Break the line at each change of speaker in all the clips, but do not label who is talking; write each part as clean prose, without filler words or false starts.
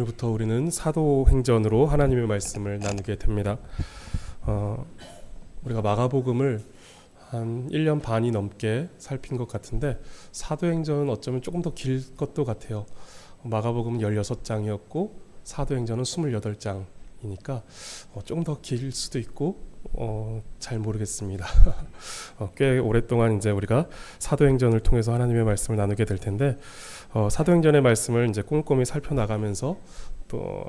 오늘부터 우리는 사도행전으로 하나님의 말씀을 나누게 됩니다. 우리가 마가복음을 한 1년 반이 넘게 살핀 것 같은데 사도행전은 어쩌면 조금 더 길 것도 같아요. 마가복음은 16장이었고 사도행전은 28장이니까 조금 더 길 수도 있고 잘 모르겠습니다. 꽤 오랫동안 이제 우리가 사도행전을 통해서 하나님의 말씀을 나누게 될 텐데 사도행전의 말씀을 이제 꼼꼼히 살펴나가면서 또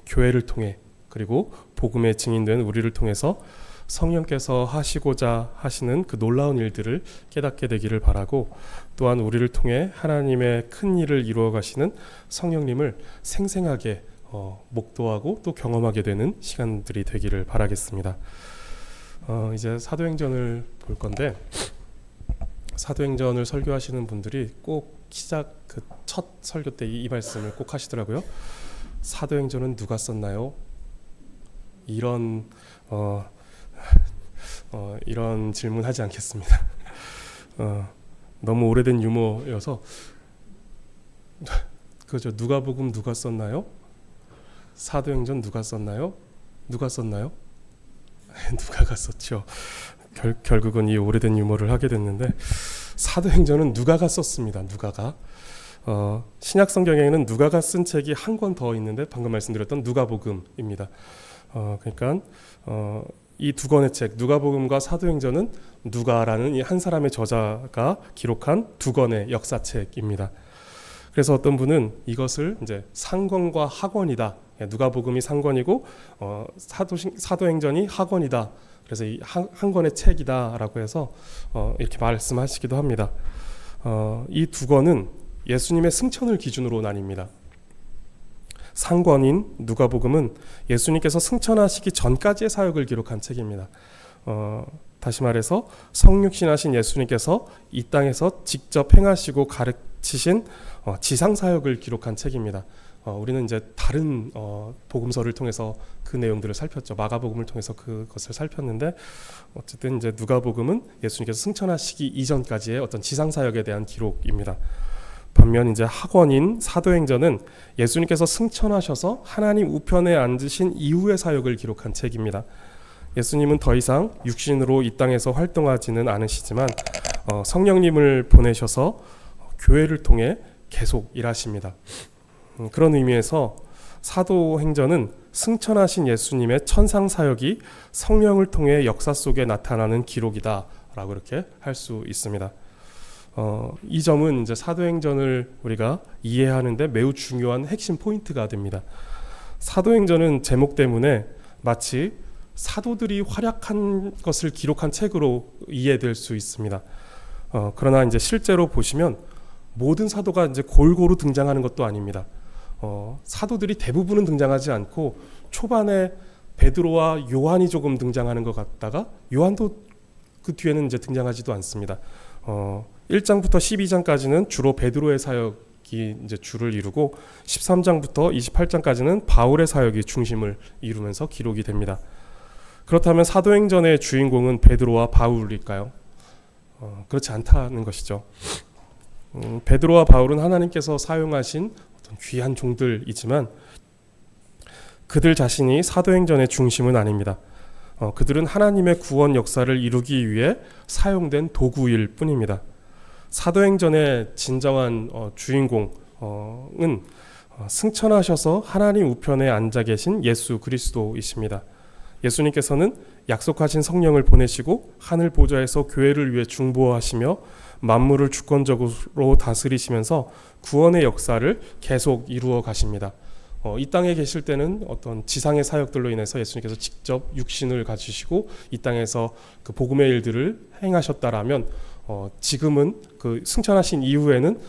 교회를 통해 그리고 복음의 증인된 우리를 통해서 성령께서 하시고자 하시는 그 놀라운 일들을 깨닫게 되기를 바라고, 또한 우리를 통해 하나님의 큰 일을 이루어 가시는 성령님을 생생하게 목도하고 또 경험하게 되는 시간들이 되기를 바라겠습니다. 이제 사도행전을 볼 건데, 사도행전을 설교하시는 분들이 꼭 시작 그 첫 설교 때 이 말씀을 꼭 하시더라고요. 사도행전은 누가 썼나요? 이런 질문하지 않겠습니다. 너무 오래된 유머여서 그죠? 누가복음 누가 썼나요? 사도행전 누가 썼나요? 누가 썼나요? 누가가 썼죠. 결국은 이 오래된 유머를 하게 됐는데, 사도행전은 누가가 썼습니다. 누가가. 신약 성경에는 누가가 쓴 책이 한 권 더 있는데 방금 말씀드렸던 누가복음입니다. 그러니까 이 두 권의 책, 누가복음과 사도행전은 누가라는 이 한 사람의 저자가 기록한 두 권의 역사책입니다. 그래서 어떤 분은 이것을 이제 상권과 하권이다. 누가복음이 상권이고 사도행전이 하권이다. 그래서 이 한 권의 책이다라고 해서 이렇게 말씀하시기도 합니다. 이 두 권은 예수님의 승천을 기준으로 나뉩니다. 상권인 누가복음은 예수님께서 승천하시기 전까지의 사역을 기록한 책입니다. 다시 말해서 성육신하신 예수님께서 이 땅에서 직접 행하시고 가르치신 지상사역을 기록한 책입니다. 우리는 이제 다른 복음서를 통해서 그 내용들을 살폈죠. 마가복음을 통해서 그것을 살폈는데, 어쨌든 이제 누가복음은 예수님께서 승천하시기 이전까지의 어떤 지상사역에 대한 기록입니다. 반면 이제 하권인 사도행전은 예수님께서 승천하셔서 하나님 우편에 앉으신 이후의 사역을 기록한 책입니다. 예수님은 더 이상 육신으로 이 땅에서 활동하지는 않으시지만 성령님을 보내셔서 교회를 통해 계속 일하십니다. 그런 의미에서 사도행전은 승천하신 예수님의 천상사역이 성령을 통해 역사 속에 나타나는 기록이다라고 이렇게 할 수 있습니다. 이 점은 이제 사도행전을 우리가 이해하는데 매우 중요한 핵심 포인트가 됩니다. 사도행전은 제목 때문에 마치 사도들이 활약한 것을 기록한 책으로 이해될 수 있습니다. 그러나 이제 실제로 보시면 모든 사도가 이제 골고루 등장하는 것도 아닙니다. 사도들이 대부분은 등장하지 않고 초반에 베드로와 요한이 조금 등장하는 것 같다가 요한도 그 뒤에는 이제 등장하지도 않습니다. 1장부터 12장까지는 주로 베드로의 사역이 이제 주를 이루고 13장부터 28장까지는 바울의 사역이 중심을 이루면서 기록이 됩니다. 그렇다면 사도행전의 주인공은 베드로와 바울일까요? 그렇지 않다는 것이죠. 베드로와 바울은 하나님께서 사용하신 어떤 귀한 종들이지만 그들 자신이 사도행전의 중심은 아닙니다. 그들은 하나님의 구원 역사를 이루기 위해 사용된 도구일 뿐입니다. 사도행전의 진정한 주인공은 승천하셔서 하나님 우편에 앉아 계신 예수 그리스도이십니다. 예수님께서는 약속하신 성령을 보내시고 하늘 보좌에서 교회를 위해 중보하시며 만물을 주권적으로 다스리시면서 구원의 역사를 계속 이루어 가십니다. 이 땅에 계실 때는 어떤 지상의 사역들로 인해서 예수님께서 직접 육신을 가지시고 이 땅에서 그 복음의 일들을 행하셨다라면, 지금은 그 승천하신 이후에는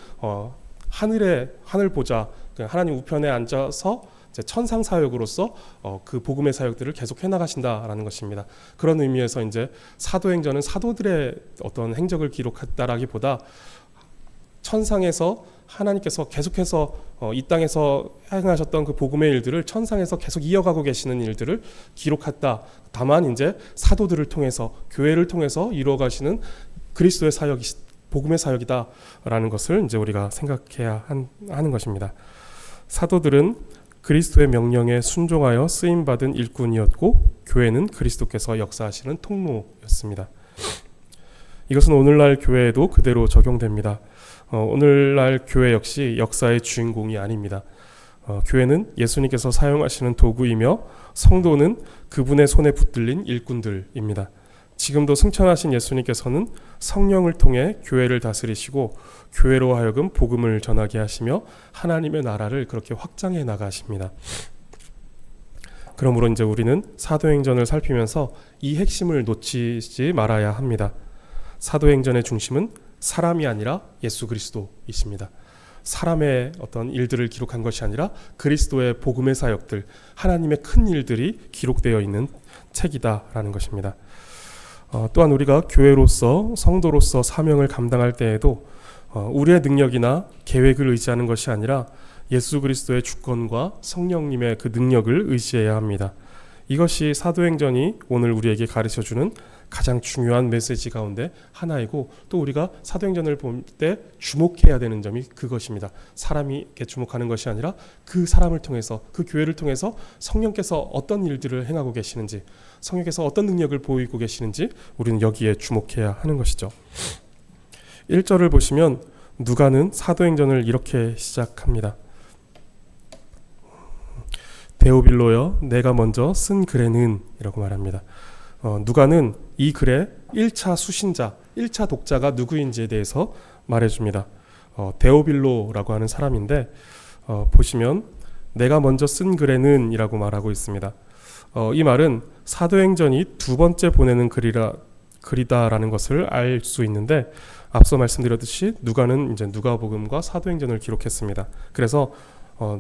하늘 보좌, 하나님 우편에 앉아서 천상 사역으로서 그 복음의 사역들을 계속 해나가신다라는 것입니다. 그런 의미에서 이제 사도행전은 사도들의 어떤 행적을 기록했다라기보다 천상에서 하나님께서 계속해서 이 땅에서 행하셨던 그 복음의 일들을 천상에서 계속 이어가고 계시는 일들을 기록했다. 다만 이제 사도들을 통해서 교회를 통해서 이루어가시는 그리스도의 사역이 복음의 사역이다라는 것을 이제 우리가 생각해야 하는 것입니다. 사도들은 그리스도의 명령에 순종하여 쓰임받은 일꾼이었고 교회는 그리스도께서 역사하시는 통로였습니다. 이것은 오늘날 교회에도 그대로 적용됩니다. 오늘날 교회 역시 역사의 주인공이 아닙니다. 교회는 예수님께서 사용하시는 도구이며 성도는 그분의 손에 붙들린 일꾼들입니다. 지금도 승천하신 예수님께서는 성령을 통해 교회를 다스리시고 교회로 하여금 복음을 전하게 하시며 하나님의 나라를 그렇게 확장해 나가십니다. 그러므로 이제 우리는 사도행전을 살피면서 이 핵심을 놓치지 말아야 합니다. 사도행전의 중심은 사람이 아니라 예수 그리스도이십니다. 사람의 어떤 일들을 기록한 것이 아니라 그리스도의 복음의 사역들, 하나님의 큰 일들이 기록되어 있는 책이다라는 것입니다. 또한 우리가 교회로서 성도로서 사명을 감당할 때에도 우리의 능력이나 계획을 의지하는 것이 아니라 예수 그리스도의 주권과 성령님의 그 능력을 의지해야 합니다. 이것이 사도행전이 오늘 우리에게 가르쳐주는 가장 중요한 메시지 가운데 하나이고, 또 우리가 사도행전을 볼 때 주목해야 되는 점이 그것입니다. 사람이 이렇게 주목하는 것이 아니라 그 사람을 통해서, 그 교회를 통해서 성령께서 어떤 일들을 행하고 계시는지, 성령께서 어떤 능력을 보이고 계시는지 우리는 여기에 주목해야 하는 것이죠. 1절을 보시면 누가는 사도행전을 이렇게 시작합니다. 데오빌로여, 내가 먼저 쓴 글에는 이라고 말합니다. 누가는 이 글의 1차 수신자, 1차 독자가 누구인지에 대해서 말해줍니다. 데오빌로라고 하는 사람인데 보시면 내가 먼저 쓴 글에는 이라고 말하고 있습니다. 이 말은 사도행전이 두 번째 보내는 글이다라는 것을 알 수 있는데, 앞서 말씀드렸듯이 누가는 이제 누가복음과 사도행전을 기록했습니다. 그래서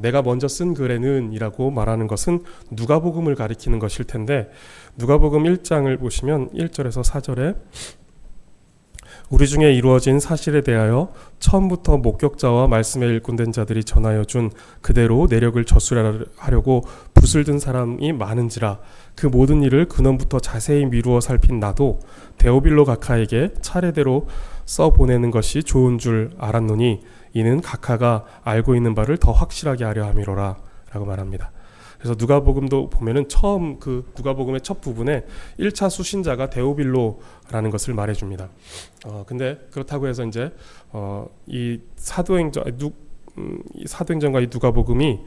내가 먼저 쓴 글에는 이라고 말하는 것은 누가복음을 가리키는 것일 텐데, 누가복음 1장을 보시면 1절에서 4절에 우리 중에 이루어진 사실에 대하여 처음부터 목격자와 말씀에 일꾼된 자들이 전하여 준 그대로 내력을 저술하려고 붓을 든 사람이 많은지라 그 모든 일을 근원부터 자세히 미루어 살핀 나도 데오빌로 각하에게 차례대로 써보내는 것이 좋은 줄 알았노니 이는 각하가 알고 있는 바를 더 확실하게 하려 함이로라 라고 말합니다. 그래서 누가복음도 보면은 처음 그 누가복음의 첫 부분에 1차 수신자가 데오빌로라는 것을 말해줍니다. 근데 그렇다고 해서 이제 이 사도행전과 이 누가복음이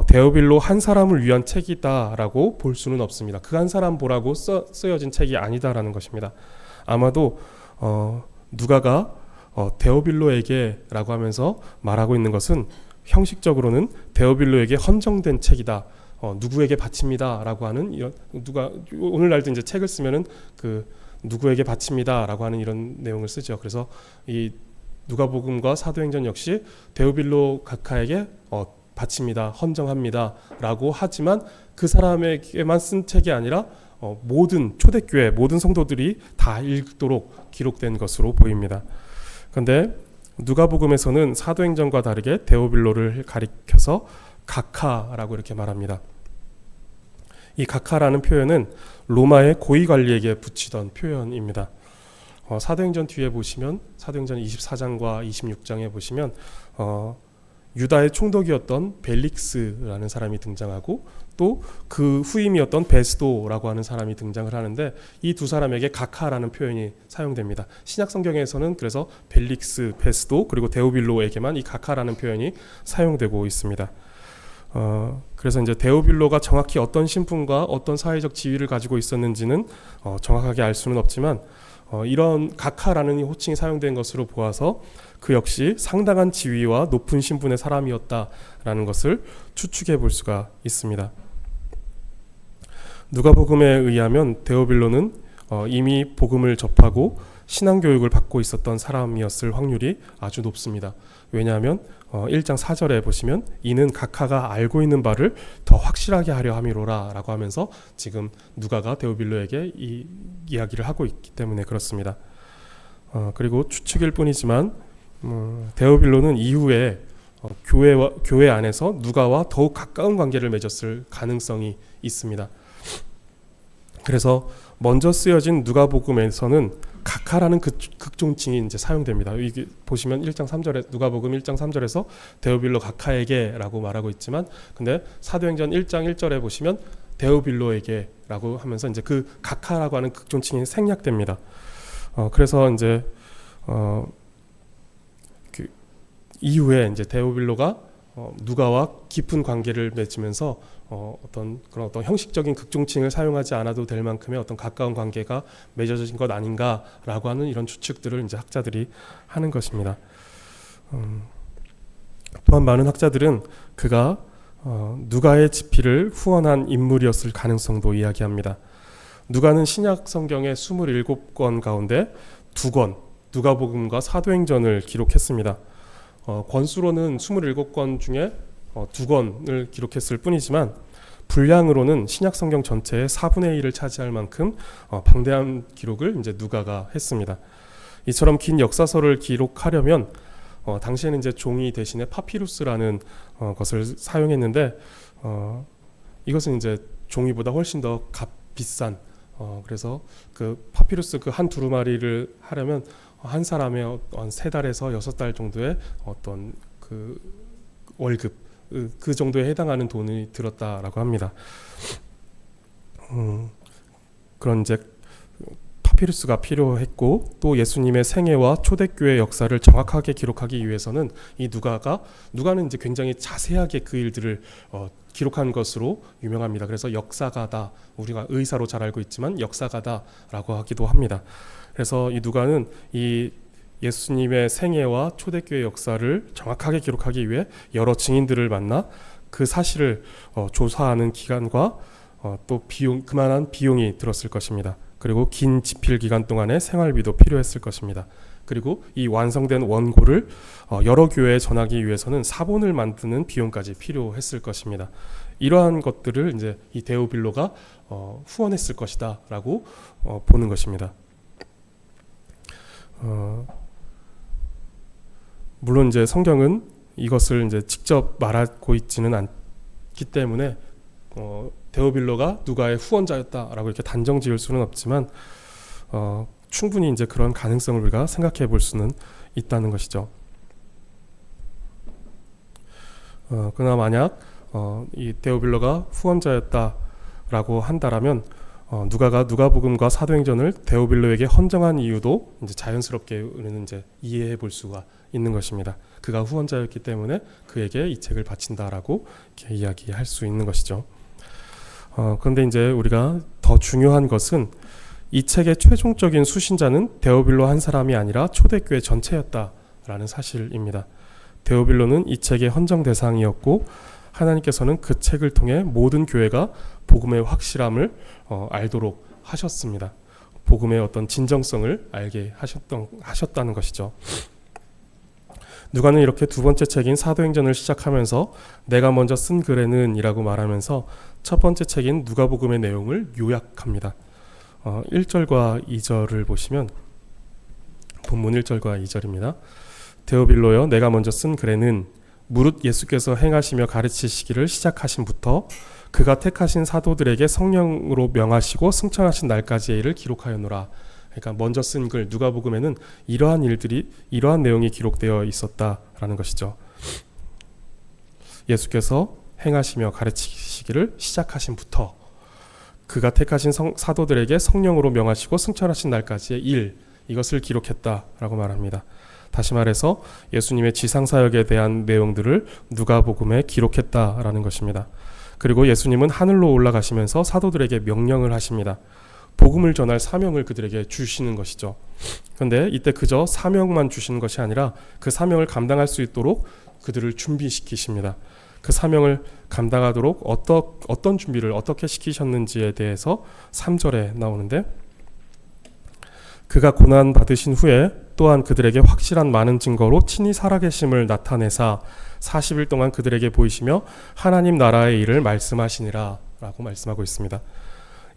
데오빌로 한 사람을 위한 책이다라고 볼 수는 없습니다. 그 한 사람 보라고 쓰여진 책이 아니다라는 것입니다. 아마도 누가가 데오빌로에게라고 하면서 말하고 있는 것은 형식적으로는 데오빌로에게 헌정된 책이다, 누구에게 바칩니다라고 하는, 이런 누가 오늘날도 이제 책을 쓰면은 그 누구에게 바칩니다라고 하는 이런 내용을 쓰죠. 그래서 이 누가복음과 사도행전 역시 데오빌로 각하에게 바칩니다, 헌정합니다라고 하지만 그 사람에게만 쓴 책이 아니라 모든 초대교회 모든 성도들이 다 읽도록 기록된 것으로 보입니다. 그런데 누가복음에서는 사도행전과 다르게 데오빌로를 가리켜서 각하라고 이렇게 말합니다. 이 각하라는 표현은 로마의 고위관리에게 붙이던 표현입니다. 사도행전 뒤에 보시면 사도행전 24장과 26장에 보시면 유다의 총독이었던 벨릭스라는 사람이 등장하고 또 그 후임이었던 베스도라고 하는 사람이 등장을 하는데, 이 두 사람에게 각하라는 표현이 사용됩니다. 신약 성경에서는 그래서 벨릭스, 베스도 그리고 데오빌로에게만 이 각하라는 표현이 사용되고 있습니다. 그래서 이제 데오빌로가 정확히 어떤 신분과 어떤 사회적 지위를 가지고 있었는지는 정확하게 알 수는 없지만 이런 각하라는 호칭이 사용된 것으로 보아서 그 역시 상당한 지위와 높은 신분의 사람이었다라는 것을 추측해 볼 수가 있습니다. 누가복음에 의하면 데오빌로는 이미 복음을 접하고 신앙교육을 받고 있었던 사람이었을 확률이 아주 높습니다. 왜냐하면 1장 4절에 보시면 이는 각하가 알고 있는 바를 더 확실하게 하려 함이로라 라고 하면서 지금 누가가 데오빌로에게 이 이야기를 하고 있기 때문에 그렇습니다. 그리고 추측일 뿐이지만 데오빌로는 이후에 교회 안에서 누가와 더욱 가까운 관계를 맺었을 가능성이 있습니다. 그래서 먼저 쓰여진 누가복음에서는 각하라는 극존칭이 이제 사용됩니다. 이게 보시면 1장 3절에 누가복음 1장 3절에서 데오빌로 각하에게라고 말하고 있지만, 근데 사도행전 1장 1절에 보시면 데오빌로에게라고 하면서 이제 그 각하라고 하는 극존칭이 생략됩니다. 그래서 이제 그 이후에 이제 데오빌로가 누가와 깊은 관계를 맺으면서 어떤 형식적인 극존칭을 사용하지 않아도 될 만큼의 어떤 가까운 관계가 맺어진 것 아닌가라고 하는 이런 추측들을 이제 학자들이 하는 것입니다. 또한 많은 학자들은 그가 누가의 지피를 후원한 인물이었을 가능성도 이야기합니다. 누가는 신약 성경의 27권 가운데 2권, 누가복음과 사도행전을 기록했습니다. 권수로는 27권 중에 2권을 기록했을 뿐이지만 분량으로는 신약 성경 전체의 4분의 1을 차지할 만큼 방대한 기록을 이제 누가가 했습니다. 이처럼 긴 역사서를 기록하려면 당시에는 이제 종이 대신에 파피루스라는 것을 사용했는데, 이것은 이제 종이보다 훨씬 더 비싼, 그래서 그 파피루스 그 한 두루마리를 하려면 한 사람의 3달에서 6달 정도의 어떤 그 월급, 그 정도에 해당하는 돈이 들었다라고 합니다. 그런 이제 파피루스가 필요했고, 또 예수님의 생애와 초대교회 역사를 정확하게 기록하기 위해서는 이 누가는 이제 굉장히 자세하게 그 일들을 기록한 것으로 유명합니다. 그래서 역사가다, 우리가 의사로 잘 알고 있지만 역사가다라고 하기도 합니다. 그래서 이 누가는 이 예수님의 생애와 초대교회 역사를 정확하게 기록하기 위해 여러 증인들을 만나 그 사실을 조사하는 기간과 또 그만한 비용이 들었을 것입니다. 그리고 긴 집필 기간 동안의 생활비도 필요했을 것입니다. 그리고 이 완성된 원고를 여러 교회에 전하기 위해서는 사본을 만드는 비용까지 필요했을 것입니다. 이러한 것들을 이제 이 데오빌로가 후원했을 것이다라고 보는 것입니다. 물론 이제 성경은 이것을 이제 직접 말하고 있지는 않기 때문에 데오빌로가 누가의 후원자였다라고 이렇게 단정 지을 수는 없지만 충분히 이제 그런 가능성을 우리가 생각해 볼 수는 있다는 것이죠. 그러나 만약 이 데오빌로가 후원자였다라고 한다라면 누가가 누가복음과 사도행전을 데오빌로에게 헌정한 이유도 이제 자연스럽게 우리는 이제 이해해 볼 수가 있는 것입니다. 그가 후원자였기 때문에 그에게 이 책을 바친다라고 이렇게 이야기할 수 있는 것이죠. 그런데 이제 우리가 더 중요한 것은 이 책의 최종적인 수신자는 데오빌로 한 사람이 아니라 초대교회 전체였다라는 사실입니다. 데오빌로는 이 책의 헌정 대상이었고, 하나님께서는 그 책을 통해 모든 교회가 복음의 확실함을 알도록 하셨습니다. 복음의 어떤 진정성을 알게 하셨다는 것이죠. 누가는 이렇게 두 번째 책인 사도행전을 시작하면서 내가 먼저 쓴 글에는 이라고 말하면서 첫 번째 책인 누가복음의 내용을 요약합니다. 1절과 2절을 보시면 본문 1절과 2절입니다. 데오빌로여, 내가 먼저 쓴 글에는 무릇 예수께서 행하시며 가르치시기를 시작하신부터 그가 택하신 사도들에게 성령으로 명하시고 승천하신 날까지의 일을 기록하였노라. 그러니까 먼저 쓴 글 누가복음에는 이러한 내용이 기록되어 있었다라는 것이죠. 예수께서 행하시며 가르치시기를 시작하신부터 그가 택하신 사도들에게 성령으로 명하시고 승천하신 날까지의 일, 이것을 기록했다라고 말합니다. 다시 말해서 예수님의 지상사역에 대한 내용들을 누가복음에 기록했다라는 것입니다. 그리고 예수님은 하늘로 올라가시면서 사도들에게 명령을 하십니다. 복음을 전할 사명을 그들에게 주시는 것이죠. 그런데 이때 그저 사명만 주시는 것이 아니라 그 사명을 감당할 수 있도록 그들을 준비시키십니다. 그 사명을 감당하도록 어떤 준비를 어떻게 시키셨는지에 대해서 3절에 나오는데, 그가 고난 받으신 후에 또한 그들에게 확실한 많은 증거로 친히 살아계심을 나타내사 40일 동안 그들에게 보이시며 하나님 나라의 일을 말씀하시니라 라고 말씀하고 있습니다.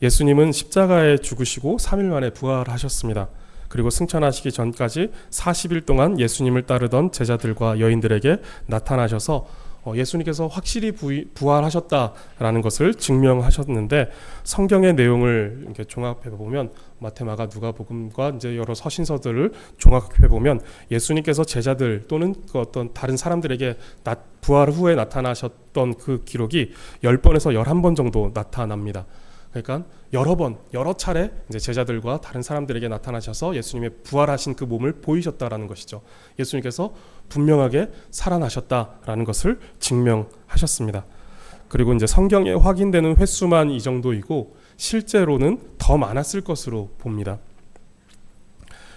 예수님은 십자가에 죽으시고 3일 만에 부활하셨습니다. 그리고 승천하시기 전까지 40일 동안 예수님을 따르던 제자들과 여인들에게 나타나셔서 예수님께서 확실히 부활하셨다라는 것을 증명하셨는데, 성경의 내용을 이렇게 종합해 보면 마태, 마가, 누가복음과 이제 여러 서신서들을 종합해 보면 예수님께서 제자들 또는 그 어떤 다른 사람들에게 부활 후에 나타나셨던 그 기록이 10번에서 11번 정도 나타납니다. 그러니까 여러 차례 이제 제자들과 다른 사람들에게 나타나셔서 예수님의 부활하신 그 몸을 보이셨다라는 것이죠. 예수님께서 분명하게 살아나셨다라는 것을 증명하셨습니다. 그리고 이제 성경에 확인되는 횟수만 이 정도이고 실제로는 더 많았을 것으로 봅니다.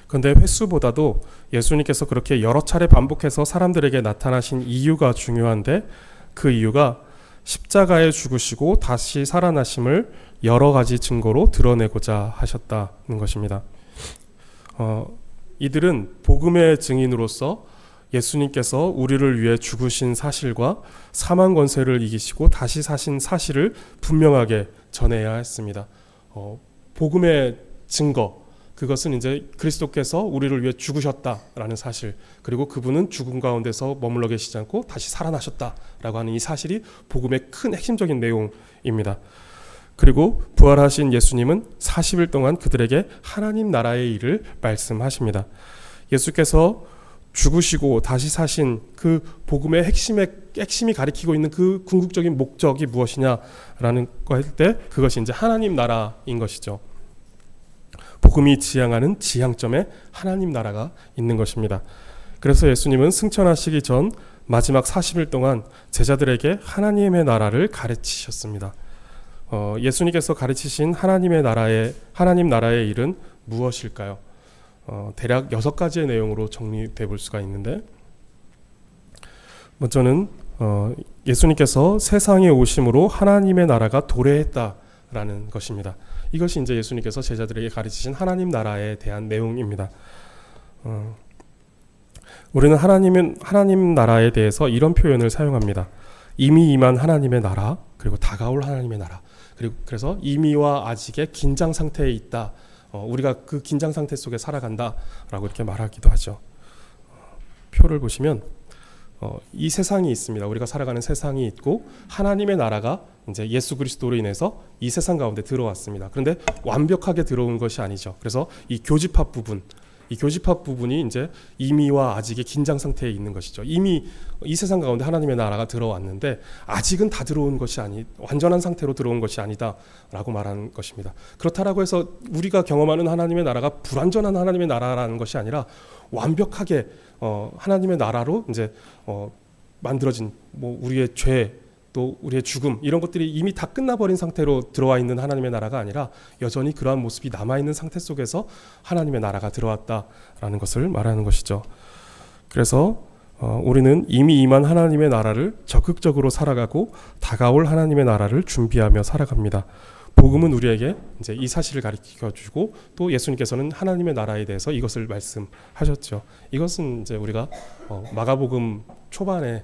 그런데 횟수보다도 예수님께서 그렇게 여러 차례 반복해서 사람들에게 나타나신 이유가 중요한데, 그 이유가 십자가에 죽으시고 다시 살아나심을 여러 가지 증거로 드러내고자 하셨다는 것입니다. 이들은 복음의 증인으로서 예수님께서 우리를 위해 죽으신 사실과 사망 권세를 이기시고 다시 사신 사실을 분명하게 전해야 했습니다. 복음의 증거, 그것은 이제 그리스도께서 우리를 위해 죽으셨다라는 사실, 그리고 그분은 죽음 가운데서 머물러 계시지 않고 다시 살아나셨다라고 하는 이 사실이 복음의 큰 핵심적인 내용입니다. 그리고 부활하신 예수님은 40일 동안 그들에게 하나님 나라의 일을 말씀하십니다. 예수께서 죽으시고 다시 사신 그 복음의 핵심이 가리키고 있는 그 궁극적인 목적이 무엇이냐라는 거 할 때 그것이 이제 하나님 나라인 것이죠. 복음이 지향하는 지향점에 하나님 나라가 있는 것입니다. 그래서 예수님은 승천하시기 전 마지막 40일 동안 제자들에게 하나님의 나라를 가르치셨습니다. 예수님께서 가르치신 하나님 나라의 일은 무엇일까요? 대략 6가지의 내용으로 정리돼 볼 수가 있는데, 먼저는 예수님께서 세상에 오심으로 하나님의 나라가 도래했다라는 것입니다. 이것이 이제 예수님께서 제자들에게 가르치신 하나님 나라에 대한 내용입니다. 우리는 하나님 나라에 대해서 이런 표현을 사용합니다. 이미 임한 하나님의 나라, 그리고 다가올 하나님의 나라, 그리고 그래서 이미와 아직의 긴장 상태에 있다. 우리가 그 긴장 상태 속에 살아간다라고 이렇게 말하기도 하죠. 표를 보시면 이 세상이 있습니다. 우리가 살아가는 세상이 있고 하나님의 나라가 이제 예수 그리스도로 인해서 이 세상 가운데 들어왔습니다. 그런데 완벽하게 들어온 것이 아니죠. 그래서 이 교집합 부분이 이제 이미와 아직의 긴장 상태에 있는 것이죠. 이미 이 세상 가운데 하나님의 나라가 들어왔는데 아직은 다 들어온 것이 완전한 상태로 들어온 것이 아니다라고 말하는 것입니다. 그렇다라고 해서 우리가 경험하는 하나님의 나라가 불완전한 하나님의 나라라는 것이 아니라 완벽하게 하나님의 나라로 이제 만들어진 우리의 죄, 또 우리의 죽음, 이런 것들이 이미 다 끝나버린 상태로 들어와 있는 하나님의 나라가 아니라 여전히 그러한 모습이 남아있는 상태 속에서 하나님의 나라가 들어왔다라는 것을 말하는 것이죠. 그래서 우리는 이미 임한 하나님의 나라를 적극적으로 살아가고 다가올 하나님의 나라를 준비하며 살아갑니다. 복음은 우리에게 이제 이 사실을 가르쳐 주고, 또 예수님께서는 하나님의 나라에 대해서 이것을 말씀하셨죠. 이것은 이제 우리가 마가복음 초반에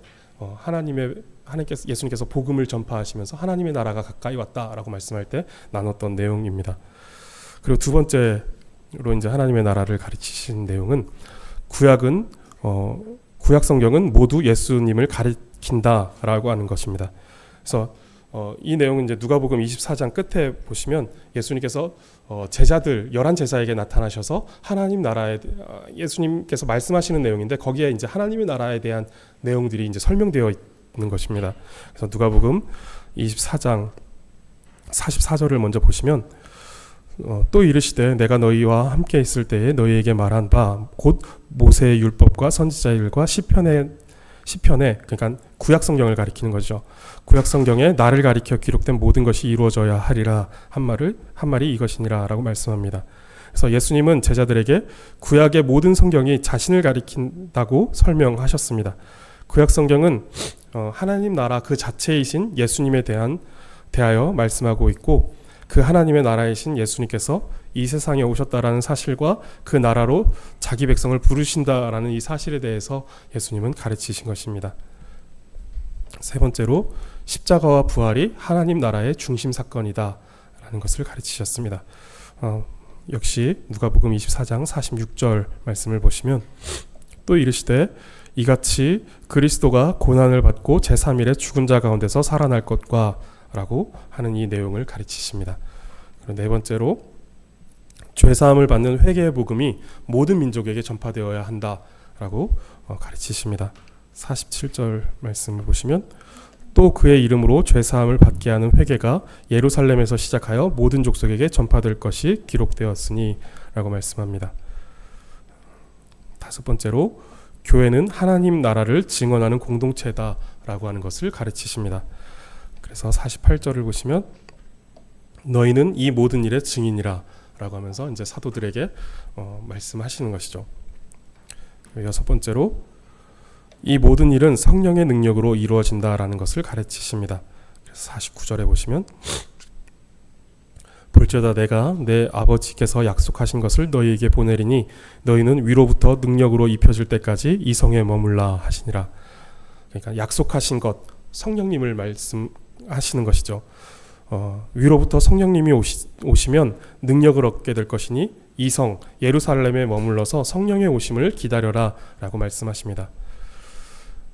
예수님께서 복음을 전파하시면서 하나님의 나라가 가까이 왔다라고 말씀할 때 나눴던 내용입니다. 그리고 두 번째로 이제 하나님의 나라를 가르치신 내용은 구약 성경은 모두 예수님을 가리킨다라고 하는 것입니다. 그래서 이 내용은 이제 누가복음 24장 끝에 보시면 예수님께서 제자들 11제자에게 나타나셔서 하나님 나라에 예수님께서 말씀하시는 내용인데, 거기에 이제 하나님의 나라에 대한 내용들이 이제 설명되어 있는 것입니다. 그래서 누가복음 24장 44절을 먼저 보시면 또 이르시되 내가 너희와 함께 있을 때에 너희에게 말한 바 곧 모세의 율법과 선지자들과 시편에 그러니까 구약 성경을 가리키는 거죠. 구약 성경에 나를 가리켜 기록된 모든 것이 이루어져야 하리라 한 말이 이것이니라라고 말씀합니다. 그래서 예수님은 제자들에게 구약의 모든 성경이 자신을 가리킨다고 설명하셨습니다. 구약 성경은 하나님 나라 그 자체이신 예수님에 대하여 말씀하고 있고, 그 하나님의 나라이신 예수님께서 이 세상에 오셨다라는 사실과 그 나라로 자기 백성을 부르신다라는 이 사실에 대해서 예수님은 가르치신 것입니다. 세 번째로 십자가와 부활이 하나님 나라의 중심 사건이다라는 것을 가르치셨습니다. 역시 누가복음 24장 46절 말씀을 보시면 또 이르시되 이같이 그리스도가 고난을 받고 제3일에 죽은 자 가운데서 살아날 것과 라고 하는 이 내용을 가르치십니다. 그리고 네 번째로 죄사함을 받는 회개의 복음이 모든 민족에게 전파되어야 한다라고 가르치십니다. 47절 말씀을 보시면 또 그의 이름으로 죄사함을 받게 하는 회개가 예루살렘에서 시작하여 모든 족속에게 전파될 것이 기록되었으니 라고 말씀합니다. 다섯 번째로 교회는 하나님 나라를 증언하는 공동체다라고 하는 것을 가르치십니다. 그래서 48절을 보시면 너희는 이 모든 일의 증인이라 라고 하면서 이제 사도들에게 말씀하시는 것이죠. 여섯 번째로 이 모든 일은 성령의 능력으로 이루어진다라는 것을 가르치십니다. 그래서 49절에 보시면 볼지어다 내가 내 아버지께서 약속하신 것을 너희에게 보내리니 너희는 위로부터 능력으로 입혀질 때까지 이 성에 머물라 하시니라. 그러니까 약속하신 것, 성령님을 말씀하시는 것이죠. 위로부터 성령님이 오시면 능력을 얻게 될 것이니 이 성 예루살렘에 머물러서 성령의 오심을 기다려라 라고 말씀하십니다.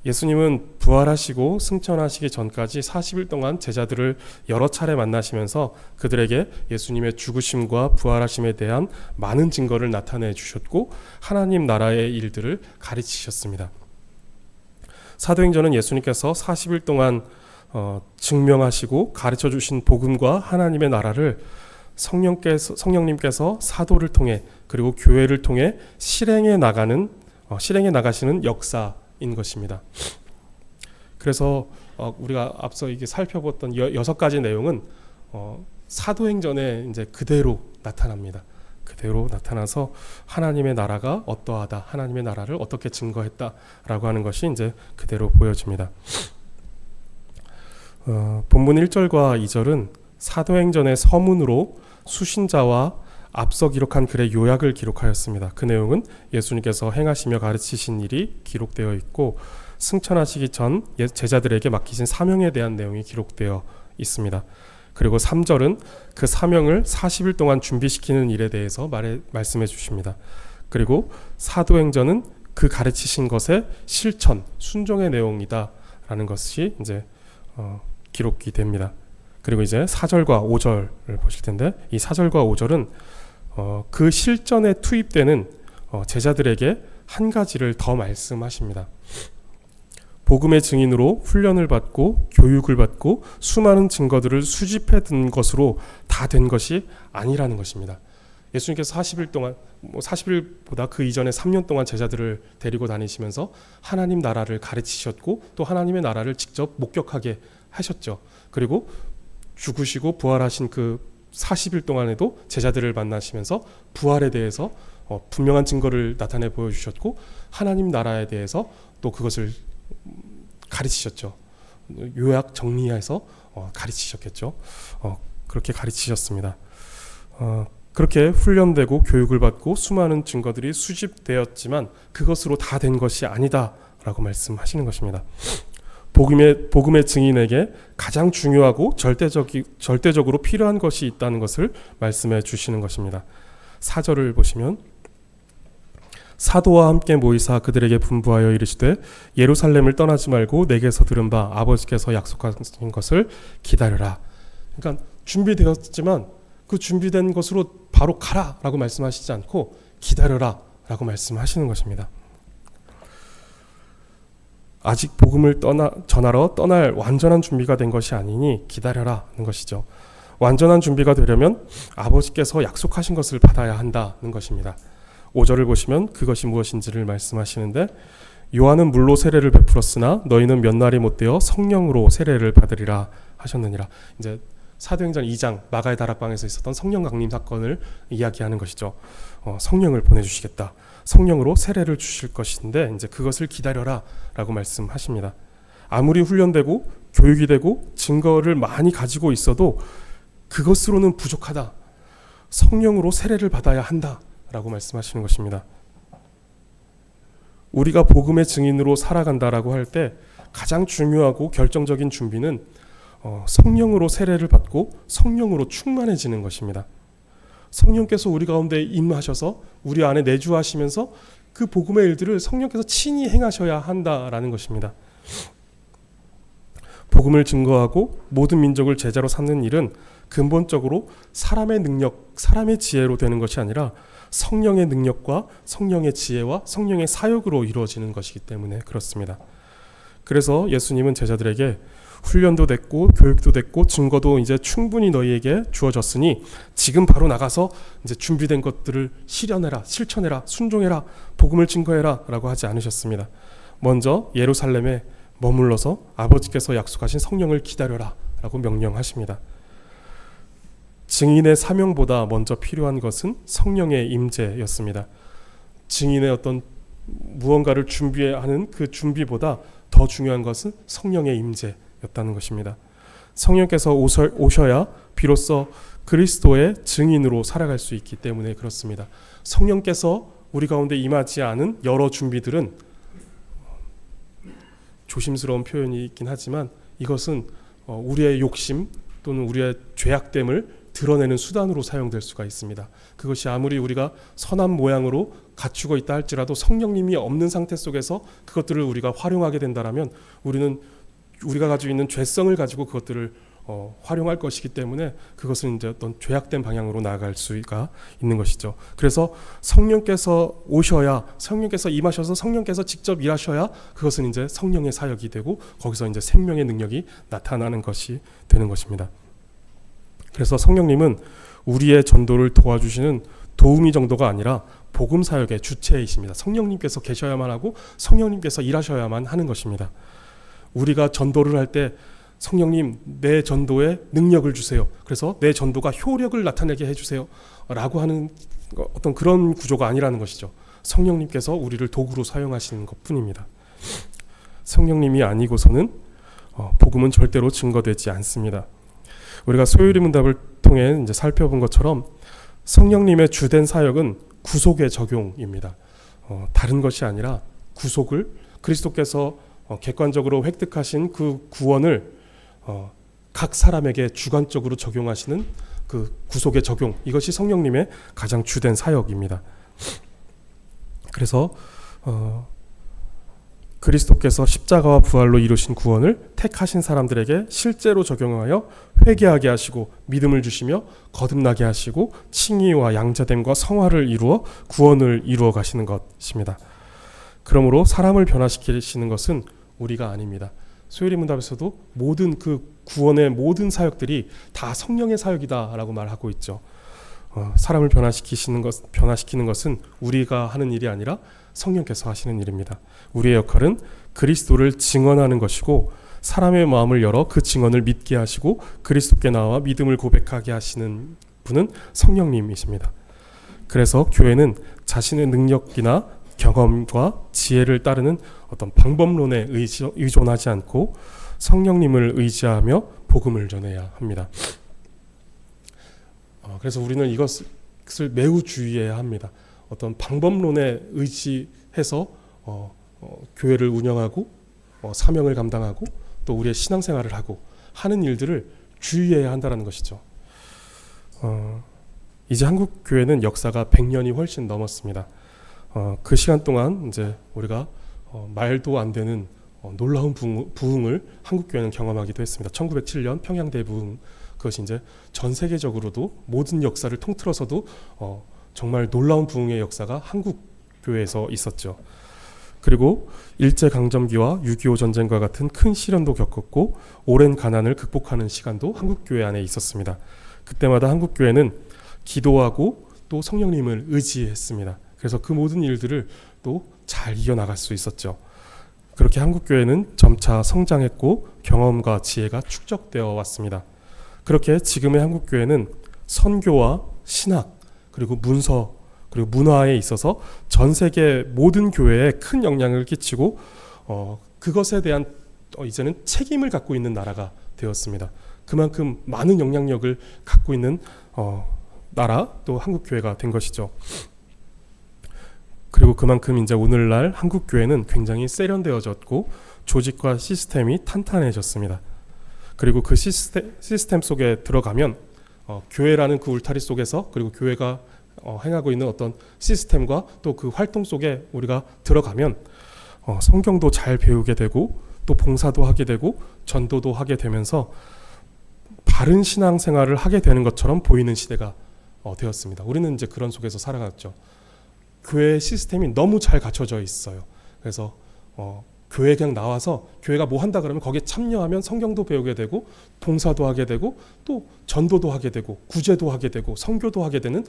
예수님은 부활하시고 승천하시기 전까지 40일 동안 제자들을 여러 차례 만나시면서 그들에게 예수님의 죽으심과 부활하심에 대한 많은 증거를 나타내 주셨고 하나님 나라의 일들을 가르치셨습니다. 사도행전은 예수님께서 40일 동안 증명하시고 가르쳐 주신 복음과 하나님의 나라를 성령님께서 사도를 통해 그리고 교회를 통해 실행해 나가시는 역사인 것입니다. 그래서 우리가 앞서 이게 살펴봤던 6가지 내용은 사도행전에 이제 그대로 나타납니다. 그대로 나타나서 하나님의 나라가 어떠하다, 하나님의 나라를 어떻게 증거했다라고 하는 것이 이제 그대로 보여집니다. 본문 1절과 2절은 사도행전의 서문으로 수신자와 앞서 기록한 글의 요약을 기록하였습니다. 그 내용은 예수님께서 행하시며 가르치신 일이 기록되어 있고 승천하시기 전 제자들에게 맡기신 사명에 대한 내용이 기록되어 있습니다. 그리고 3절은 그 사명을 40일 동안 준비시키는 일에 대해서 말씀해 주십니다. 그리고 사도행전은 그 가르치신 것의 실천, 순종의 내용이다라는 것이 이제 기록이 됩니다. 그리고 이제 4절과 5절을 보실 텐데 이 4절과 5절은 그 실전에 투입되는 제자들에게 한 가지를 더 말씀하십니다. 복음의 증인으로 훈련을 받고 교육을 받고 수많은 증거들을 수집해 둔 것으로 다 된 것이 아니라는 것입니다. 예수님께서 40일 동안 40일보다 그 이전에 3년 동안 제자들을 데리고 다니시면서 하나님 나라를 가르치셨고 또 하나님의 나라를 직접 목격하게 하셨죠. 그리고 죽으시고 부활하신 그 40일 동안에도 제자들을 만나시면서 부활에 대해서 분명한 증거를 나타내 보여주셨고 하나님 나라에 대해서 또 그것을 가르치셨죠. 요약 정리해서 가르치셨겠죠. 그렇게 가르치셨습니다. 그렇게 훈련되고 교육을 받고 수많은 증거들이 수집되었지만 그것으로 다 된 것이 아니다라고 말씀하시는 것입니다. 복음의 증인에게 가장 중요하고 절대적으로 필요한 것이 있다는 것을 말씀해 주시는 것입니다. 4절을 보시면 사도와 함께 모이사 그들에게 분부하여 이르시되 예루살렘을 떠나지 말고 내게서 들은 바 아버지께서 약속하신 것을 기다려라. 그러니까 준비되었지만 그 준비된 것으로 바로 가라라고 말씀하시지 않고 기다려라라고 말씀하시는 것입니다. 아직 복음을 전하러 떠날 완전한 준비가 된 것이 아니니 기다려라는 것이죠. 완전한 준비가 되려면 아버지께서 약속하신 것을 받아야 한다는 것입니다. 5절을 보시면 그것이 무엇인지를 말씀하시는데 요한은 물로 세례를 베풀었으나 너희는 몇 날이 못되어 성령으로 세례를 받으리라 하셨느니라. 이제 사도행전 2장 마가의 다락방에서 있었던 성령 강림 사건을 이야기하는 것이죠. 성령을 보내주시겠다. 성령으로 세례를 주실 것인데 이제 그것을 기다려라라고 말씀하십니다. 아무리 훈련되고 교육이 되고 증거를 많이 가지고 있어도 그것으로는 부족하다. 성령으로 세례를 받아야 한다라고 말씀하시는 것입니다. 우리가 복음의 증인으로 살아간다라고 할 때 가장 중요하고 결정적인 준비는 성령으로 세례를 받고 성령으로 충만해지는 것입니다. 성령께서 우리 가운데 임하셔서 우리 안에 내주하시면서 그 복음의 일들을 성령께서 친히 행하셔야 한다라는 것입니다. 복음을 증거하고 모든 민족을 제자로 삼는 일은 근본적으로 사람의 능력, 사람의 지혜로 되는 것이 아니라 성령의 능력과 성령의 지혜와 성령의 사역으로 이루어지는 것이기 때문에 그렇습니다. 그래서 예수님은 제자들에게 훈련도 됐고 교육도 됐고 증거도 이제 충분히 너희에게 주어졌으니 지금 바로 나가서 이제 준비된 것들을 실현해라, 실천해라, 순종해라, 복음을 증거해라 라고 하지 않으셨습니다. 먼저 예루살렘에 머물러서 아버지께서 약속하신 성령을 기다려라 라고 명령하십니다. 증인의 사명보다 먼저 필요한 것은 성령의 임재였습니다. 증인의 어떤 무언가를 준비하는 그 준비보다 더 중요한 것은 성령의 임재였다는 것입니다. 성령께서 오셔야 비로소 그리스도의 증인으로 살아갈 수 있기 때문에 그렇습니다. 성령께서 우리 가운데 임하지 않은 여러 준비들은, 조심스러운 표현이 있긴 하지만 이것은 우리의 욕심 또는 우리의 죄악됨을 드러내는 수단으로 사용될 수가 있습니다. 그것이 아무리 우리가 선한 모양으로 갖추고 있다 할지라도 성령님이 없는 상태 속에서 그것들을 우리가 활용하게 된다면 우리는 우리가 가지고 있는 죄성을 가지고 그것들을 활용할 것이기 때문에 그것은 이제 어떤 죄악된 방향으로 나아갈 수가 있는 것이죠. 그래서 성령께서 오셔야, 성령께서 임하셔서 성령께서 직접 일하셔야 그것은 이제 성령의 사역이 되고 거기서 이제 생명의 능력이 나타나는 것이 되는 것입니다. 그래서 성령님은 우리의 전도를 도와주시는 도우미 정도가 아니라 복음 사역의 주체이십니다. 성령님께서 계셔야만 하고 성령님께서 일하셔야만 하는 것입니다. 우리가 전도를 할 때 성령님 내 전도에 능력을 주세요. 그래서 내 전도가 효력을 나타내게 해주세요. 라고 하는 어떤 그런 구조가 아니라는 것이죠. 성령님께서 우리를 도구로 사용하시는 것뿐입니다. 성령님이 아니고서는 복음은 절대로 증거되지 않습니다. 우리가 소요리 문답을 통해 이제 살펴본 것처럼 성령님의 주된 사역은 구속의 적용입니다. 다른 것이 아니라 구속을 그리스도께서 객관적으로 획득하신 그 구원을 각 사람에게 주관적으로 적용하시는 그 구속의 적용, 이것이 성령님의 가장 주된 사역입니다. 그래서 그리스도께서 십자가와 부활로 이루신 구원을 택하신 사람들에게 실제로 적용하여 회개하게 하시고 믿음을 주시며 거듭나게 하시고 칭의와 양자됨과 성화를 이루어 구원을 이루어 가시는 것입니다. 그러므로 사람을 변화시키시는 것은 우리가 아닙니다. 소요리 문답에서도 모든 그 구원의 모든 사역들이 다 성령의 사역이다라고 말하고 있죠. 사람을 변화시키는 것은 우리가 하는 일이 아니라 성령께서 하시는 일입니다. 우리의 역할은 그리스도를 증언하는 것이고 사람의 마음을 열어 그 증언을 믿게 하시고 그리스도께 나와 믿음을 고백하게 하시는 분은 성령님이십니다. 그래서 교회는 자신의 능력이나 경험과 지혜를 따르는 어떤 방법론에 의존하지 않고 성령님을 의지하며 복음을 전해야 합니다. 그래서 우리는 이것을 매우 주의해야 합니다. 어떤 방법론에 의지해서 교회를 운영하고 사명을 감당하고 또 우리의 신앙생활을 하고 하는 일들을 주의해야 한다는 것이죠. 이제 한국 교회는 역사가 100년이 훨씬 넘었습니다. 그 시간 동안 이제 우리가 말도 안 되는 놀라운 부흥을 한국 교회는 경험하기도 했습니다. 1907년 평양대 부흥, 그것이 이제 전 세계적으로도 모든 역사를 통틀어서도 정말 놀라운 부흥의 역사가 한국 교회에서 있었죠. 그리고 일제강점기와 6.25 전쟁과 같은 큰 시련도 겪었고 오랜 가난을 극복하는 시간도 한국 교회 안에 있었습니다. 그때마다 한국 교회는 기도하고 또 성령님을 의지했습니다. 그래서 그 모든 일들을 또 잘 이겨나갈 수 있었죠. 그렇게 한국 교회는 점차 성장했고 경험과 지혜가 축적되어 왔습니다. 그렇게 지금의 한국 교회는 선교와 신학 그리고 문서 그리고 문화에 있어서 전 세계 모든 교회에 큰 영향을 끼치고 그것에 대한 이제는 책임을 갖고 있는 나라가 되었습니다. 그만큼 많은 영향력을 갖고 있는 나라 또 한국 교회가 된 것이죠. 그리고 그만큼 이제 오늘날 한국 교회는 굉장히 세련되어졌고 조직과 시스템이 탄탄해졌습니다. 그리고 그 시스템 속에 들어가면 교회라는 그 울타리 속에서 그리고 교회가 행하고 있는 어떤 시스템과 또 그 활동 속에 우리가 들어가면 성경도 잘 배우게 되고 또 봉사도 하게 되고 전도도 하게 되면서 바른 신앙생활을 하게 되는 것처럼 보이는 시대가 되었습니다. 우리는 이제 그런 속에서 살아갔죠. 교회 시스템이 너무 잘 갖춰져 있어요. 그래서 교회 그냥 나와서 교회가 뭐 한다 그러면 거기에 참여하면 성경도 배우게 되고 봉사도 하게 되고 또 전도도 하게 되고 구제도 하게 되고 선교도 하게 되는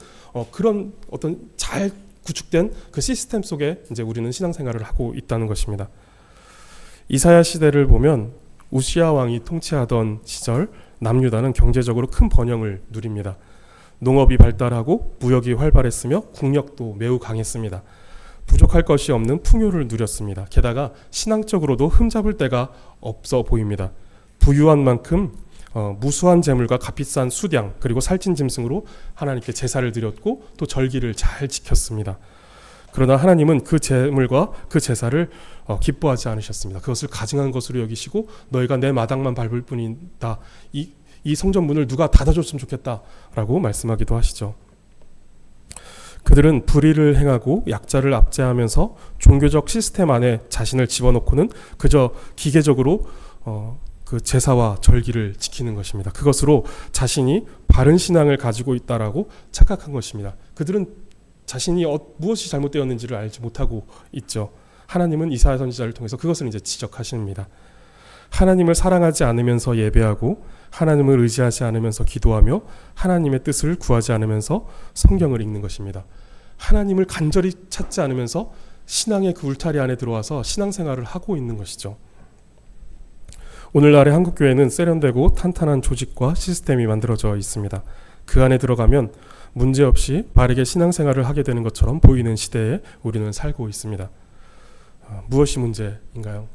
그런 어떤 잘 구축된 그 시스템 속에 이제 우리는 신앙생활을 하고 있다는 것입니다. 이사야 시대를 보면 우시야 왕이 통치하던 시절 남유다는 경제적으로 큰 번영을 누립니다. 농업이 발달하고 무역이 활발했으며 국력도 매우 강했습니다. 부족할 것이 없는 풍요를 누렸습니다. 게다가 신앙적으로도 흠잡을 데가 없어 보입니다. 부유한 만큼 무수한 재물과 값비싼 수량 그리고 살찐 짐승으로 하나님께 제사를 드렸고 또 절기를 잘 지켰습니다. 그러나 하나님은 그 재물과 그 제사를 기뻐하지 않으셨습니다. 그것을 가증한 것으로 여기시고 너희가 내 마당만 밟을 뿐이다. 이 성전 문을 누가 닫아줬으면 좋겠다라고 말씀하기도 하시죠. 그들은 불의를 행하고 약자를 압제하면서 종교적 시스템 안에 자신을 집어넣고는 그저 기계적으로 그 제사와 절기를 지키는 것입니다. 그것으로 자신이 바른 신앙을 가지고 있다라고 착각한 것입니다. 그들은 자신이 무엇이 잘못되었는지를 알지 못하고 있죠. 하나님은 이사야 선지자를 통해서 그것을 이제 지적하십니다. 하나님을 사랑하지 않으면서 예배하고 하나님을 의지하지 않으면서 기도하며 하나님의 뜻을 구하지 않으면서 성경을 읽는 것입니다. 하나님을 간절히 찾지 않으면서 신앙의 그 울타리 안에 들어와서 신앙생활을 하고 있는 것이죠. 오늘날의 한국교회는 세련되고 탄탄한 조직과 시스템이 만들어져 있습니다. 그 안에 들어가면 문제없이 바르게 신앙생활을 하게 되는 것처럼 보이는 시대에 우리는 살고 있습니다. 무엇이 문제인가요?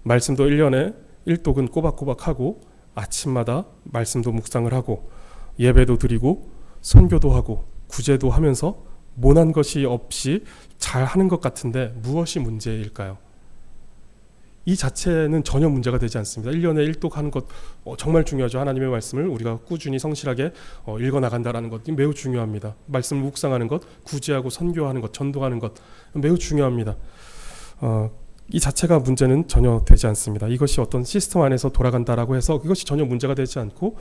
말씀도 1년에 1독은 꼬박꼬박 하고 아침마다 말씀도 묵상을 하고 예배도 드리고 선교도 하고 구제도 하면서 모난 것이 없이 잘 하는 것 같은데 무엇이 문제일까요? 이 자체는 전혀 문제가 되지 않습니다. 1년에 1독 하는 것 정말 중요하죠. 하나님의 말씀을 우리가 꾸준히 성실하게 읽어나간다는 것 매우 중요합니다. 말씀을 묵상하는 것, 구제하고 선교하는 것, 전도하는 것 매우 중요합니다. 이 자체가 문제는 전혀 되지 않습니다. 이것이 어떤 시스템 안에서 돌아간다라고 해서 그것이 전혀 문제가 되지 않고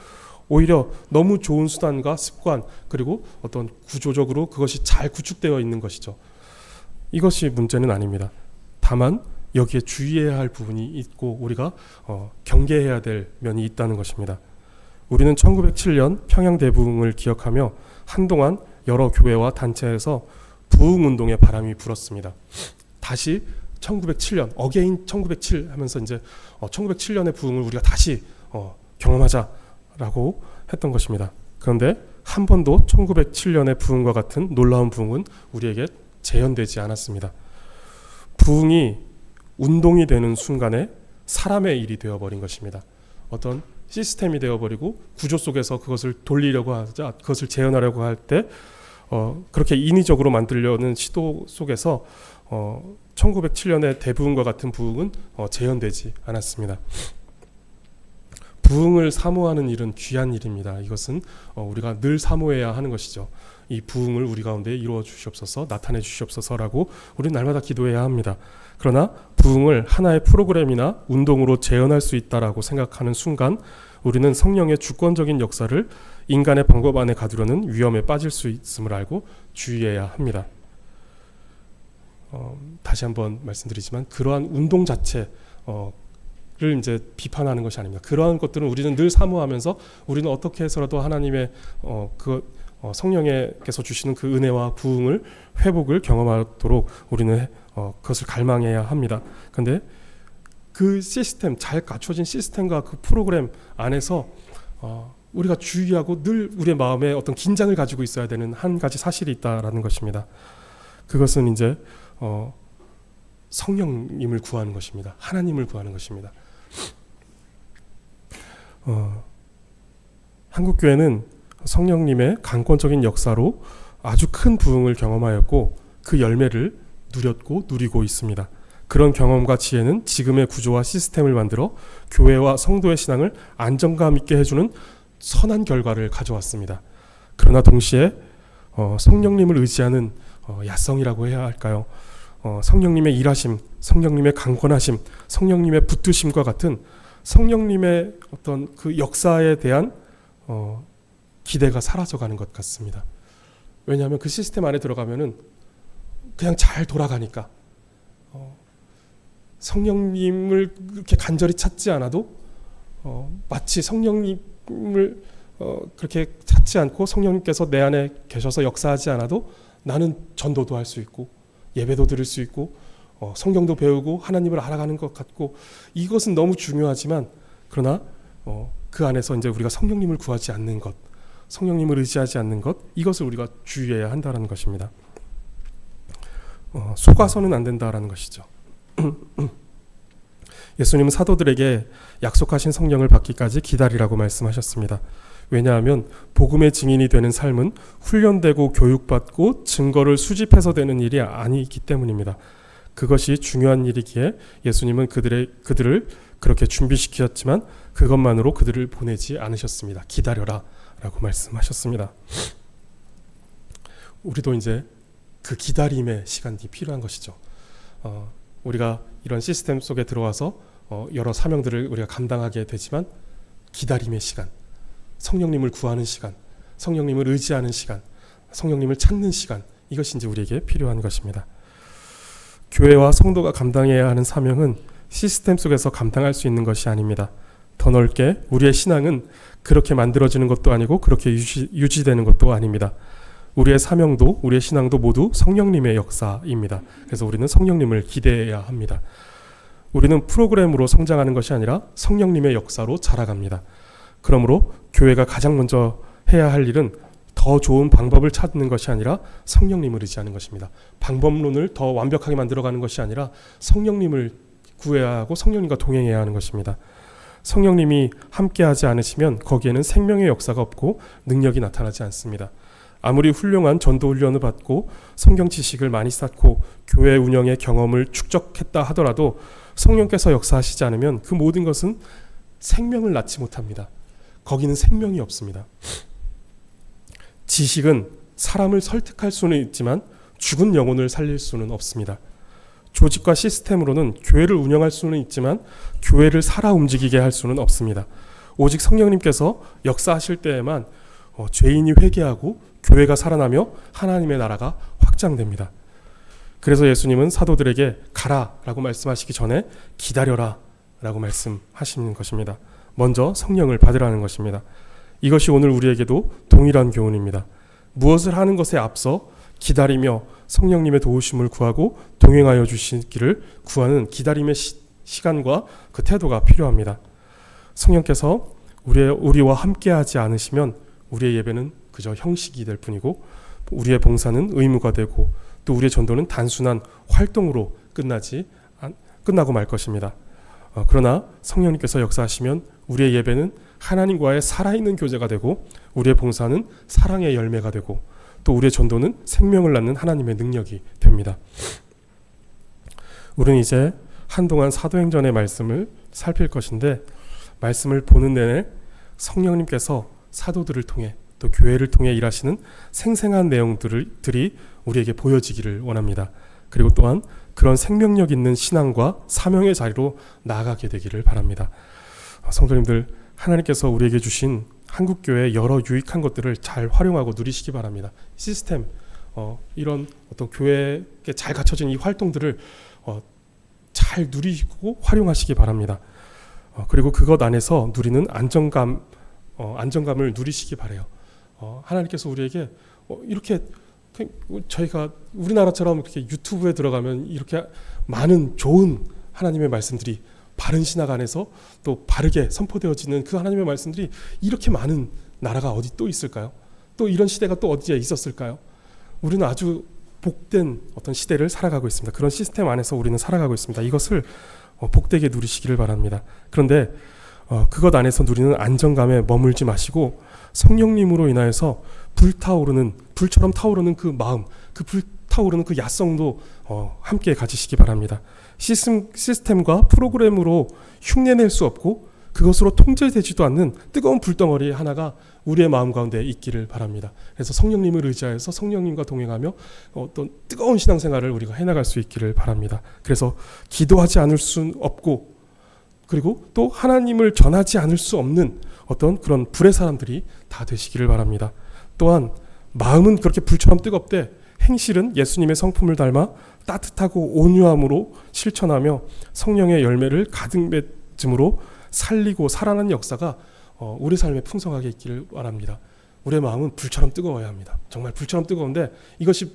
오히려 너무 좋은 수단과 습관 그리고 어떤 구조적으로 그것이 잘 구축되어 있는 것이죠. 이것이 문제는 아닙니다. 다만 여기에 주의해야 할 부분이 있고 우리가 경계해야 될 면이 있다는 것입니다. 우리는 1907년 평양대부흥을 기억하며 한동안 여러 교회와 단체에서 부흥운동의 바람이 불었습니다. 다시 1907년 어게인 1907 하면서 이제 1907년의 부흥을 우리가 다시 경험하자라고 했던 것입니다. 그런데 한 번도 1907년의 부흥과 같은 놀라운 부흥은 우리에게 재현되지 않았습니다. 부흥이 운동이 되는 순간에 사람의 일이 되어버린 것입니다. 어떤 시스템이 되어버리고 구조 속에서 그것을 돌리려고 하자 그것을 재현하려고 할 때 그렇게 인위적으로 만들려는 시도 속에서 1907년의 대부흥과 같은 부흥은 재현되지 않았습니다. 부흥을 사모하는 일은 귀한 일입니다. 이것은 우리가 늘 사모해야 하는 것이죠. 이 부흥을 우리 가운데 이루어 주시옵소서, 나타내 주시옵소서라고 우리는 날마다 기도해야 합니다. 그러나 부흥을 하나의 프로그램이나 운동으로 재현할 수 있다라고 생각하는 순간 우리는 성령의 주권적인 역사를 인간의 방법 안에 가두려는 위험에 빠질 수 있음을 알고 주의해야 합니다. 다시 한번 말씀드리지만 그러한 운동 자체를 이제 비판하는 것이 아닙니다. 그러한 것들은 우리는 늘 사모하면서 우리는 어떻게 해서라도 하나님의 성령께서 주시는 그 은혜와 부흥을 회복을 경험하도록 우리는 그것을 갈망해야 합니다. 그런데 그 시스템 잘 갖춰진 시스템과 그 프로그램 안에서 우리가 주의하고 늘 우리의 마음에 어떤 긴장을 가지고 있어야 되는 한 가지 사실이 있다라는 것입니다. 그것은 이제 성령님을 구하는 것입니다. 하나님을 구하는 것입니다. 한국교회는 성령님의 강권적인 역사로 아주 큰 부흥을 경험하였고 그 열매를 누렸고 누리고 있습니다. 그런 경험과 지혜는 지금의 구조와 시스템을 만들어 교회와 성도의 신앙을 안정감 있게 해주는 선한 결과를 가져왔습니다. 그러나 동시에 성령님을 의지하는 야성이라고 해야 할까요? 성령님의 일하심, 성령님의 강권하심, 성령님의 붙드심과 같은 성령님의 어떤 그 역사에 대한 기대가 사라져가는 것 같습니다. 왜냐하면 그 시스템 안에 들어가면은 그냥 잘 돌아가니까 성령님을 그렇게 간절히 찾지 않아도 마치 성령님을 그렇게 찾지 않고 성령님께서 내 안에 계셔서 역사하지 않아도 나는 전도도 할 수 있고 예배도 드릴 수 있고 성경도 배우고 하나님을 알아가는 것 같고 이것은 너무 중요하지만 그러나 그 안에서 이제 우리가 성령님을 구하지 않는 것, 성령님을 의지하지 않는 것, 이것을 우리가 주의해야 한다는 것입니다. 속아서는 안 된다라는 것이죠. 예수님은 사도들에게 약속하신 성령을 받기까지 기다리라고 말씀하셨습니다. 왜냐하면 복음의 증인이 되는 삶은 훈련되고 교육받고 증거를 수집해서 되는 일이 아니기 때문입니다. 그것이 중요한 일이기에 예수님은 그들을 그렇게 준비시키셨지만 그것만으로 그들을 보내지 않으셨습니다. 기다려라 라고 말씀하셨습니다. 우리도 이제 그 기다림의 시간이 필요한 것이죠. 우리가 이런 시스템 속에 들어와서 여러 사명들을 우리가 감당하게 되지만 기다림의 시간, 성령님을 구하는 시간, 성령님을 의지하는 시간, 성령님을 찾는 시간, 이것이 이제 우리에게 필요한 것입니다. 교회와 성도가 감당해야 하는 사명은 시스템 속에서 감당할 수 있는 것이 아닙니다. 더 넓게 우리의 신앙은 그렇게 만들어지는 것도 아니고 그렇게 유지되는 것도 아닙니다. 우리의 사명도 우리의 신앙도 모두 성령님의 역사입니다. 그래서 우리는 성령님을 기대해야 합니다. 우리는 프로그램으로 성장하는 것이 아니라 성령님의 역사로 자라갑니다. 그러므로 교회가 가장 먼저 해야 할 일은 더 좋은 방법을 찾는 것이 아니라 성령님을 의지하는 것입니다. 방법론을 더 완벽하게 만들어가는 것이 아니라 성령님을 구해야 하고 성령님과 동행해야 하는 것입니다. 성령님이 함께하지 않으시면 거기에는 생명의 역사가 없고 능력이 나타나지 않습니다. 아무리 훌륭한 전도 훈련을 받고 성경 지식을 많이 쌓고 교회 운영의 경험을 축적했다 하더라도 성령께서 역사하시지 않으면 그 모든 것은 생명을 낳지 못합니다. 거기는 생명이 없습니다. 지식은 사람을 설득할 수는 있지만 죽은 영혼을 살릴 수는 없습니다. 조직과 시스템으로는 교회를 운영할 수는 있지만 교회를 살아 움직이게 할 수는 없습니다. 오직 성령님께서 역사하실 때에만 죄인이 회개하고 교회가 살아나며 하나님의 나라가 확장됩니다. 그래서 예수님은 사도들에게 가라라고 말씀하시기 전에 기다려라 라고 말씀하시는 것입니다. 먼저 성령을 받으라는 것입니다. 이것이 오늘 우리에게도 동일한 교훈입니다. 무엇을 하는 것에 앞서 기다리며 성령님의 도우심을 구하고 동행하여 주시기를 구하는 기다림의 시간과 그 태도가 필요합니다. 성령께서 우리와 함께하지 않으시면 우리의 예배는 그저 형식이 될 뿐이고 우리의 봉사는 의무가 되고 또 우리의 전도는 단순한 활동으로 끝나고 말 것입니다. 그러나 성령님께서 역사하시면 우리의 예배는 하나님과의 살아있는 교제가 되고 우리의 봉사는 사랑의 열매가 되고 또 우리의 전도는 생명을 낳는 하나님의 능력이 됩니다. 우리는 이제 한동안 사도행전의 말씀을 살필 것인데 말씀을 보는 내내 성령님께서 사도들을 통해 또 교회를 통해 일하시는 생생한 내용들이 우리에게 보여지기를 원합니다. 그리고 또한 그런 생명력 있는 신앙과 사명의 자리로 나아가게 되기를 바랍니다. 성도님들, 하나님께서 우리에게 주신 한국교회의 여러 유익한 것들을 잘 활용하고 누리시기 바랍니다. 시스템, 이런 어떤 교회에 잘 갖춰진 이 활동들을 잘 누리고 활용하시기 바랍니다. 그리고 그것 안에서 누리는 안정감을 누리시기 바라요. 하나님께서 우리에게 이렇게 저희가 우리나라처럼 이렇게 유튜브에 들어가면 이렇게 많은 좋은 하나님의 말씀들이 바른 신학 안에서 또 바르게 선포되어지는 그 하나님의 말씀들이 이렇게 많은 나라가 어디 또 있을까요? 또 이런 시대가 또 어디에 있었을까요? 우리는 아주 복된 어떤 시대를 살아가고 있습니다. 그런 시스템 안에서 우리는 살아가고 있습니다. 이것을 복되게 누리시기를 바랍니다. 그런데 그것 안에서 누리는 안정감에 머물지 마시고 성령님으로 인하여서 불처럼 타오르는 그 마음, 그 불타오르는 그 야성도 함께 가지시기 바랍니다. 시스템과 프로그램으로 흉내낼 수 없고 그것으로 통제되지도 않는 뜨거운 불덩어리 하나가 우리의 마음 가운데 있기를 바랍니다. 그래서 성령님을 의지하여서 성령님과 동행하며 어떤 뜨거운 신앙생활을 우리가 해나갈 수 있기를 바랍니다. 그래서 기도하지 않을 수 없고 그리고 또 하나님을 전하지 않을 수 없는 어떤 그런 불의 사람들이 다 되시기를 바랍니다. 또한 마음은 그렇게 불처럼 뜨겁되 행실은 예수님의 성품을 닮아 따뜻하고 온유함으로 실천하며 성령의 열매를 가득 맺음으로 살리고 살아나는 역사가 우리 삶에 풍성하게 있기를 바랍니다. 우리의 마음은 불처럼 뜨거워야 합니다. 정말 불처럼 뜨거운데 이것이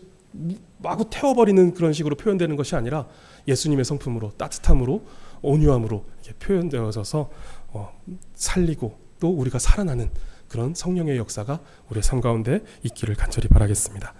마구 태워버리는 그런 식으로 표현되는 것이 아니라 예수님의 성품으로 따뜻함으로 온유함으로 이렇게 표현되어져서 살리고 또 우리가 살아나는 그런 성령의 역사가 우리의 삶 가운데 있기를 간절히 바라겠습니다.